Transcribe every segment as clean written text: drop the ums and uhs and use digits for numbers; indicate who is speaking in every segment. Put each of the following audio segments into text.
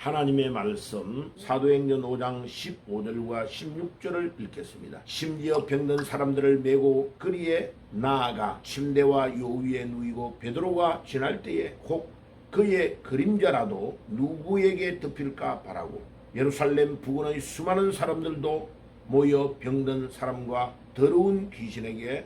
Speaker 1: 하나님의 말씀 사도행전 5장 15절과 16절을 읽겠습니다. 심지어 병든 사람들을 메고 거리에 나아가 침대와 요 위에 누이고 베드로가 지날 때에 혹 그의 그림자라도 누구에게 덮일까 바라고 예루살렘 부근의 수많은 사람들도 모여 병든 사람과 더러운 귀신에게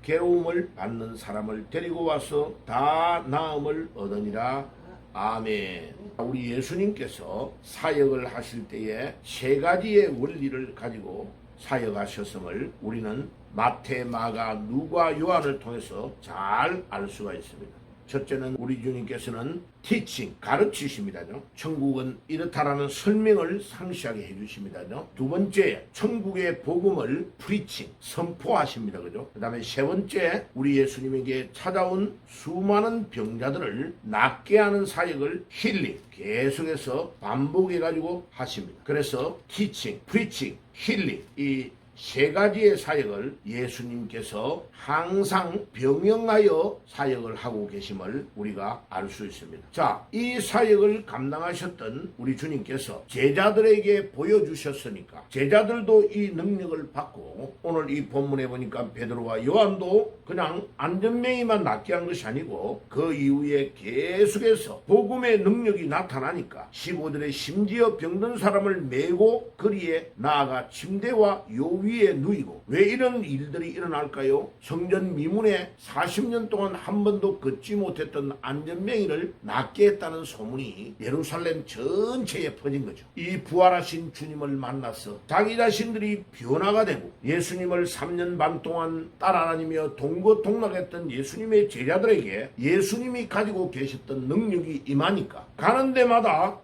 Speaker 1: 괴로움을 받는 사람을 데리고 와서 다 나음을 얻으니라. 아멘. 우리 예수님께서 사역을 하실 때에 세 가지의 원리를 가지고 사역하셨음을 우리는 마태, 마가, 누가, 요한을 통해서 잘 알 수가 있습니다. 첫째는 우리 주님께서는 티칭, 가르치십니다죠. 천국은 이렇다라는 설명을 상세하게 해주십니다죠. 두 번째, 천국의 복음을 프리칭, 선포하십니다. 그죠? 그 다음에 세 번째, 우리 예수님에게 찾아온 수많은 병자들을 낫게 하는 사역을 힐링, 계속해서 반복해가지고 하십니다. 그래서 티칭, 프리칭, 힐링, 이 세 가지의 사역을 예수님께서 항상 병행하여 사역을 하고 계심을 우리가 알 수 있습니다. 자, 이 사역을 감당하셨던 우리 주님께서 제자들에게 보여주셨으니까 제자들도 이 능력을 받고 오늘 이 본문에 보니까 베드로와 요한도 그냥 안전뱅이만 낫게 한 것이 아니고 그 이후에 계속해서 복음의 능력이 나타나니까 15절에 심지어 병든 사람을 메고 거리에 나아가 침대와 요 위에 누이고. 왜 이런 일들이 일어날까요? 성전 미문에 40년 동안 한 번도 걷지 못했던 안전뱅이를 낫게 했다는 소문이 예루살렘 전체에 퍼진 거죠. 이 부활하신 주님을 만나서 자기 자신들이 변화가 되고 예수님을 3년 반 동안 따라다니며 동거동락했던 예수님의 제자들에게 예수님이 가지고 계셨던 능력이 임하니까 가는 데마다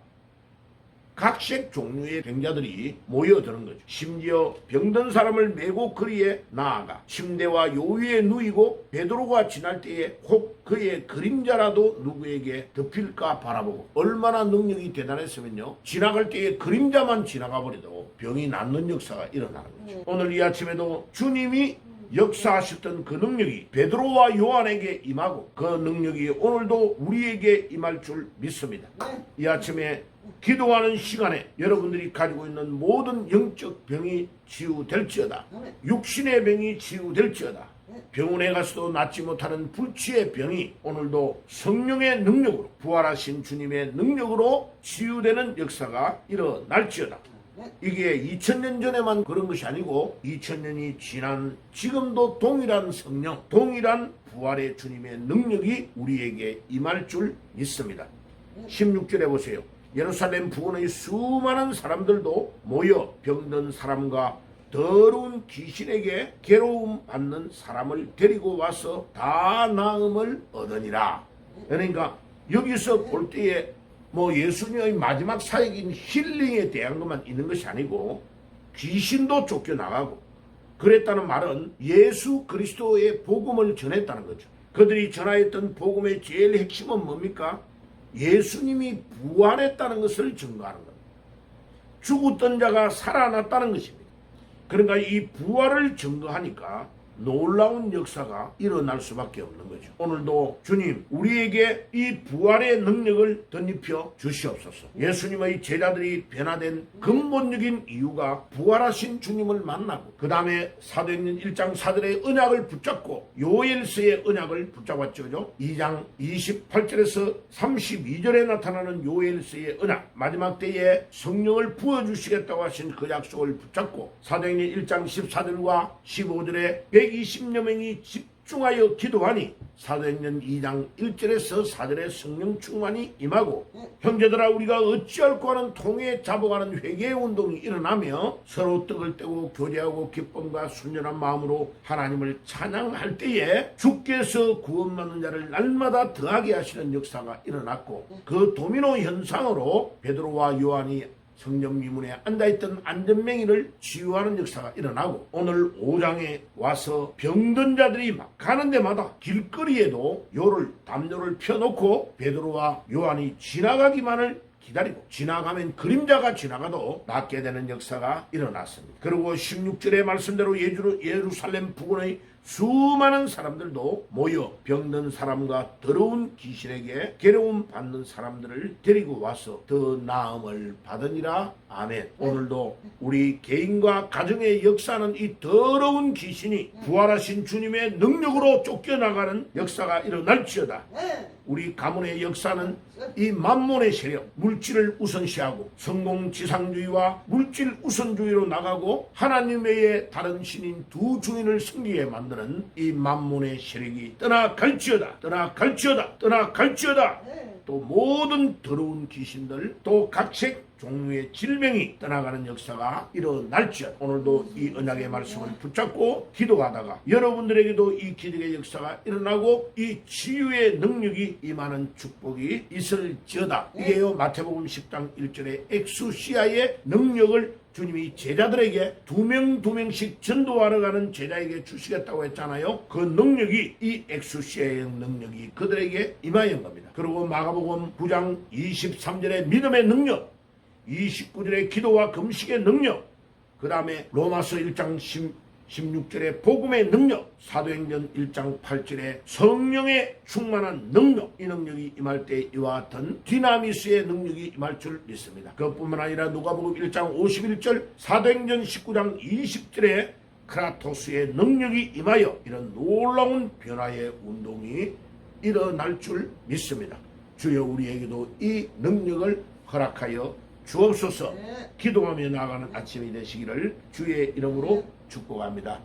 Speaker 1: 각색 종류의 병자들이 모여드는 거죠. 심지어 병든 사람을 메고 거리에 나아가 침대와 요 위에 누이고 베드로가 지날 때에 혹 그의 그림자라도 누구에게 덮일까 바라보고. 얼마나 능력이 대단했으면요, 지나갈 때에 그림자만 지나가 버려도 병이 낫는 역사가 일어나는 거죠. 오늘 이 아침에도 주님이 역사하셨던 그 능력이 베드로와 요한에게 임하고 그 능력이 오늘도 우리에게 임할 줄 믿습니다. 이 아침에 기도하는 시간에 여러분들이 가지고 있는 모든 영적 병이 치유될지어다. 육신의 병이 치유될지어다. 병원에 가서도 낫지 못하는 불치의 병이 오늘도 성령의 능력으로, 부활하신 주님의 능력으로 치유되는 역사가 일어날지어다. 이게 2000년 전에만 그런 것이 아니고 2000년이 지난 지금도 동일한 성령, 동일한 부활의 주님의 능력이 우리에게 임할 줄 믿습니다. 16절에 보세요. 예루살렘 부근의 수많은 사람들도 모여 병든 사람과 더러운 귀신에게 괴로움 받는 사람을 데리고 와서 다 나음을 얻으니라. 그러니까 여기서 볼 때에 예수님의 마지막 사역인 힐링에 대한 것만 있는 것이 아니고 귀신도 쫓겨나가고 그랬다는 말은 예수 그리스도의 복음을 전했다는 거죠. 그들이 전하였던 복음의 제일 핵심은 뭡니까? 예수님이 부활했다는 것을 증거하는 겁니다. 죽었던 자가 살아났다는 것입니다. 그러니까 이 부활을 증거하니까 놀라운 역사가 일어날 수밖에 없는 거죠. 오늘도 주님, 우리에게 이 부활의 능력을 덧입혀 주시옵소서. 예수님의 제자들이 변화된 근본적인 이유가 부활하신 주님을 만나고 그 다음에 사도행전 1장 4절의 언약을 붙잡고 요엘서의 언약을 붙잡았죠. 2장 28절에서 32절에 나타나는 요엘서의 언약, 마지막 때에 성령을 부어주시겠다고 하신 그 약속을 붙잡고 사도행전 1장 14절과 15절에 120여 명이 집중하여 기도하니 사도행전 2장 1절에서 4절에 성령 충만이 임하고 형제들아 우리가 어찌할꼬 하는 통에 잡아가는 회개의 운동이 일어나며 서로 떡을 떼고 교제하고 기쁨과 순전한 마음으로 하나님을 찬양할 때에 주께서 구원받는 자를 날마다 더하게 하시는 역사가 일어났고 그 도미노 현상으로 베드로와 요한이 성전 미문에 앉아있던 안전뱅이를 치유하는 역사가 일어나고 오늘 5장에 와서 병든 자들이 막 가는 데마다 길거리에도 담요를 펴놓고 베드로와 요한이 지나가기만을 기다리고 지나가면 그림자가 지나가도 낫게 되는 역사가 일어났습니다. 그리고 16절의 말씀대로 예루살렘 부근의 수많은 사람들도 모여 병든 사람과 더러운 귀신에게 괴로움 받는 사람들을 데리고 와서 더 나음을 받으니라. 아멘. 오늘도 우리 개인과 가정의 역사는 이 더러운 귀신이 부활하신 주님의 능력으로 쫓겨나가는 역사가 일어날지어다. 우리 가문의 역사는 이 만몬의 세력, 물질을 우선시하고 성공지상주의와 물질 우선주의로 나가고 하나님 외에 다른 신인 두 주인을 섬기게 만드는 이 만몬의 세력이 떠나갈지어다. 떠나갈지어다. 떠나갈지어다. 또 모든 더러운 귀신들, 또 각색 종류의 질병이 떠나가는 역사가 일어날지어다. 오늘도 이 언약의 말씀을 붙잡고 기도하다가 여러분들에게도 이 기적의 역사가 일어나고 이 치유의 능력이 임하는 축복이 있을지어다. 이게요, 마태복음 10장 1절에 엑수시아의 능력을 주님이 제자들에게 두 명씩 전도하러 가는 제자에게 주시겠다고 했잖아요. 그 능력이, 이 엑수시아의 능력이 그들에게 임하였던 겁니다. 그리고 마가복음 9장 23절의 믿음의 능력, 29절의 기도와 금식의 능력, 그 다음에 로마서 1장 16절의 복음의 능력, 사도행전 1장 8절의 성령의 충만한 능력, 이 능력이 임할 때 이와 같은 디나미스의 능력이 임할 줄 믿습니다. 그것뿐만 아니라 누가복음 1장 51절, 사도행전 19장 20절의 크라토스의 능력이 임하여 이런 놀라운 변화의 운동이 일어날 줄 믿습니다. 주여 우리에게도 이 능력을 허락하여 주옵소서. 기도하며 나아가는 아침이 되시기를 주의 이름으로 축복합니다.